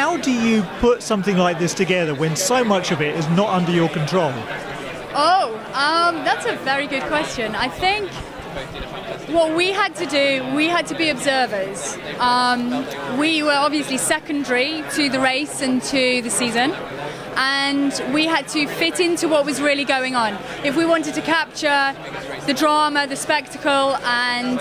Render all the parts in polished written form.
How do you put something like this together when so much of it is not under your control? That's a very good question. I think what we had to do, we had to be observers. We were obviously secondary to the race and to the season, and we had to fit into what was really going on. If we wanted to capture the drama, the spectacle, and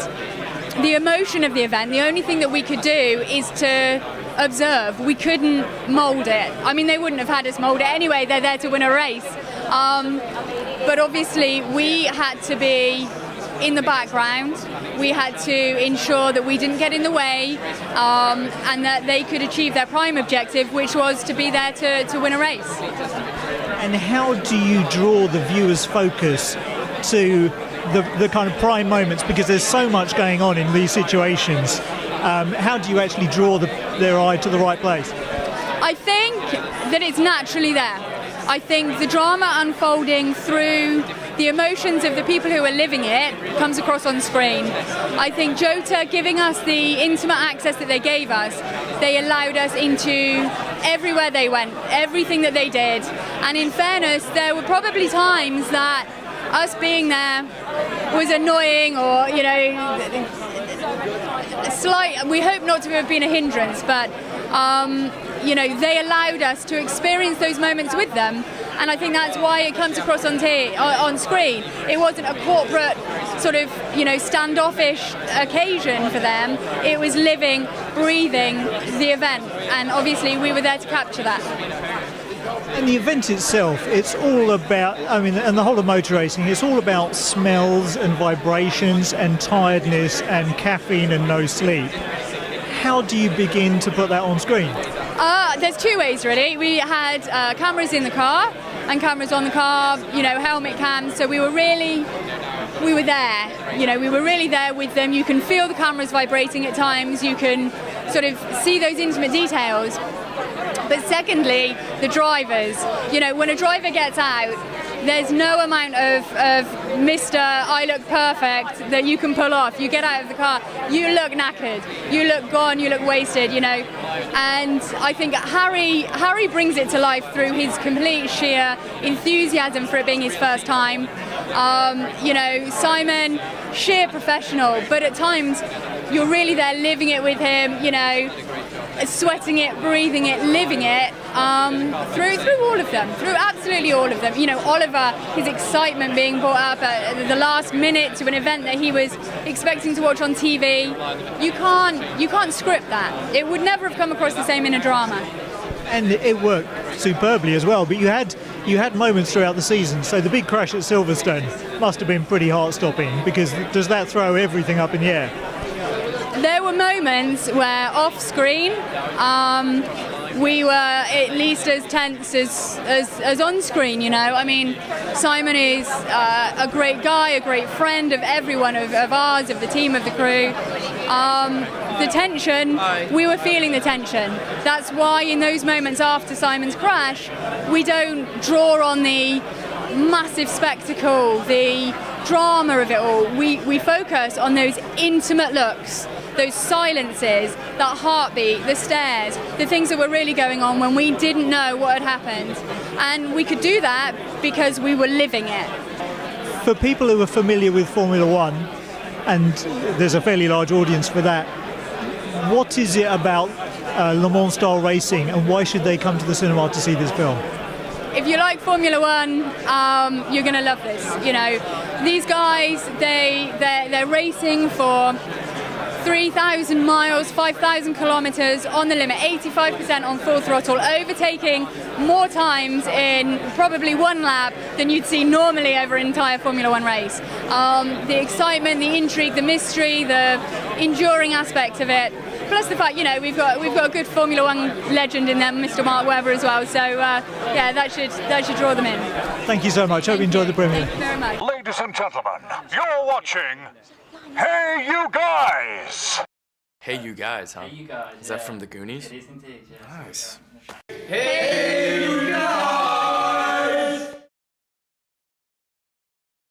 the emotion of the event, the only thing that we could do is to observe. We couldn't mould it. I mean, they wouldn't have had us mould it anyway. They're there to win a race. But obviously, we had to be in the background. We had to ensure that we didn't get in the way, and that they could achieve their prime objective, which was to be there to win a race. And how do you draw the viewer's focus to the kind of prime moments, because there's so much going on in these situations? How do you actually draw their eye to the right place? I think that it's naturally there. I think the drama unfolding through the emotions of the people who are living it comes across on screen. I think Jota giving us the intimate access that they gave us, they allowed us into everywhere they went, everything that they did. And in fairness, there were probably times that us being there was annoying, or, you know, slight. We hope not to have been a hindrance, but you know, they allowed us to experience those moments with them, and I think that's why it comes across on screen. It wasn't a corporate sort of, you know, standoffish occasion for them. It was living, breathing the event, and obviously we were there to capture that. And the event itself, it's all about, I mean, and the whole of motor racing, it's all about smells and vibrations and tiredness and caffeine and no sleep. How do you begin to put that on screen? There's two ways, really. We had cameras in the car and cameras on the car, you know, helmet cams, so we were there, you know, we were really there with them. You can feel the cameras vibrating at times, you can sort of see those intimate details. But secondly, the drivers, you know, when a driver gets out, there's no amount of Mr. I look perfect that you can pull off. You get out of the car, you look knackered, you look gone, you look wasted, you know. And I think Harry brings it to life through his complete sheer enthusiasm for it being his first time. You know, Simon, sheer professional, but at times you're really there living it with him, you know, sweating it, breathing it, living it, through all of them, through absolutely all of them. You know, Oliver, his excitement being brought up at the last minute to an event that he was expecting to watch on TV. You can't script that. It would never have come across the same in a drama. And it worked superbly as well, but you had moments throughout the season, so the big crash at Silverstone must have been pretty heart-stopping, because does that throw everything up in the air? There were moments where off-screen we were at least as tense as on-screen, you know. I mean, Simon is a great guy, a great friend of everyone, of ours, of the team, of the crew. The tension, we were feeling the tension. That's why in those moments after Simon's crash, we don't draw on the massive spectacle, the drama of it all. We focus on those intimate looks, those silences, that heartbeat, the stares, the things that were really going on when we didn't know what had happened. And we could do that because we were living it. For people who are familiar with Formula One, and there's a fairly large audience for that, what is it about Le Mans style racing, and why should they come to the cinema to see this film? If you like Formula One, you're going to love this. You know, these guys, they're racing for 3,000 miles, 5,000 kilometres on the limit, 85% on full throttle, overtaking more times in probably one lap than you'd see normally over an entire Formula One race. The excitement, the intrigue, the mystery, the enduring aspect of it, plus the fact, you know, we've got a good Formula One legend in them, Mr. Mark Webber as well. So yeah, that should draw them in. Thank you so much. Hope you enjoyed the premiere. Thank you very much. Ladies and gentlemen, you're watching Hey You Guys. Hey You Guys, huh? Hey You Guys. Is that from the Goonies? It is indeed, yes. Nice. Hey You